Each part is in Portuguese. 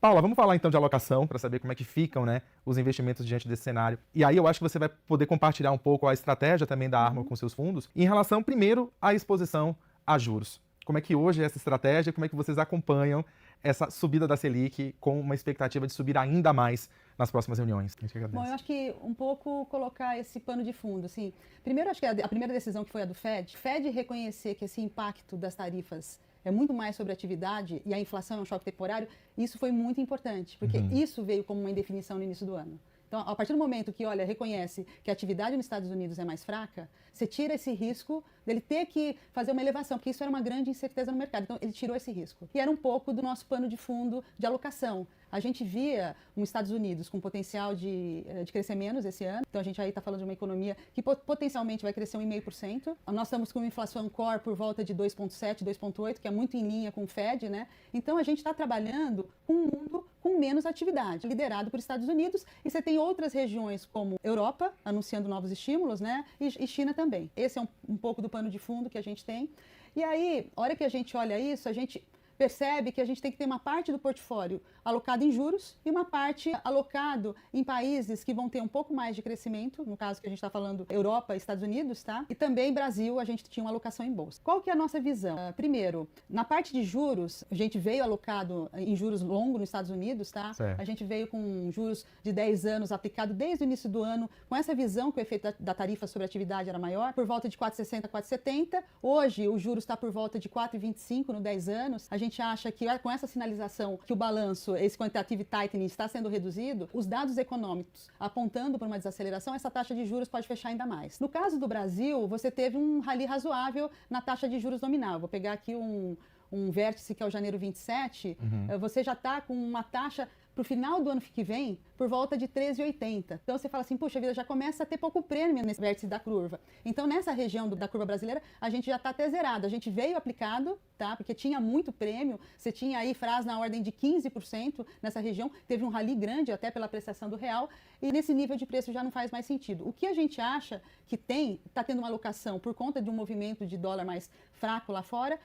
Paula, vamos falar então de alocação, para saber como é que ficam, né, os investimentos diante desse cenário. E aí eu acho que você vai poder compartilhar um pouco a estratégia também da Arma com seus fundos, em relação, primeiro, à exposição a juros. Como é que hoje é essa estratégia, como é que vocês acompanham essa subida da Selic com uma expectativa de subir ainda mais nas próximas reuniões? A gente Bom, eu agradece. acho que um pouco colocar esse pano de fundo, assim, primeiro acho que a primeira decisão que foi a do Fed reconhecer que esse impacto das tarifas é muito mais sobre a atividade e a inflação é um choque temporário, isso foi muito importante, porque isso veio como uma indefinição no início do ano. Então, a partir do momento que, olha, reconhece que a atividade nos Estados Unidos é mais fraca, você tira esse risco dele ter que fazer uma elevação, porque isso era uma grande incerteza no mercado. Então, ele tirou esse risco. E era um pouco do nosso pano de fundo de alocação. A gente via os Estados Unidos com potencial de crescer menos esse ano. Então, a gente aí está falando de uma economia que potencialmente vai crescer 1,5%. Nós estamos com uma inflação core por volta de 2,7%, 2,8%, que é muito em linha com o Fed, né? Então, a gente está trabalhando com um mundo com menos atividade, liderado por Estados Unidos. E você tem outras regiões como Europa, anunciando novos estímulos, né? E China também. Esse é um pouco do pano de fundo que a gente tem. E aí, a hora que a gente olha isso, a gente percebe que a gente tem que ter uma parte do portfólio alocado em juros e uma parte alocado em países que vão ter um pouco mais de crescimento, no caso que a gente está falando Europa e Estados Unidos, tá? E também Brasil, a gente tinha uma alocação em bolsa. Qual que é a nossa visão? Primeiro, na parte de juros, a gente veio alocado em juros longos nos Estados Unidos, tá? Certo. A gente veio com juros de 10 anos aplicado desde o início do ano, com essa visão que o efeito da tarifa sobre a atividade era maior, por volta de 4,60, 4,70. Hoje, o juros está por volta de 4,25 no 10 anos. A gente acha que com essa sinalização que o balanço, esse quantitative tightening está sendo reduzido, os dados econômicos apontando para uma desaceleração, essa taxa de juros pode fechar ainda mais. No caso do Brasil, você teve um rally razoável na taxa de juros nominal. Vou pegar aqui um vértice que é o janeiro 27, você já está com uma taxa para o final do ano que vem por volta de 13,80. Então você fala assim, puxa vida, já começa a ter pouco prêmio nesse vértice da curva. Então nessa região da curva brasileira, a gente já está até zerado. A gente veio aplicado, tá? Porque tinha muito prêmio, você tinha aí FRAs na ordem de 15% nessa região, teve um rally grande até pela apreciação do real, e nesse nível de preço já não faz mais sentido. O que a gente acha que está tendo uma alocação por conta de um movimento de dólar mais fraco lá fora,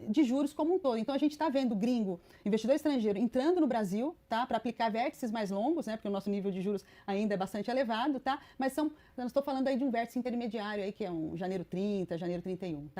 de juros como um todo. Então a gente está vendo gringo, investidor estrangeiro, entrando no Brasil, tá? Para aplicar vértices mais longos, né? Porque o nosso nível de juros ainda é bastante elevado, tá? Mas eu não estou falando aí de um vértice intermediário aí, que é um janeiro 30, janeiro 31, tá?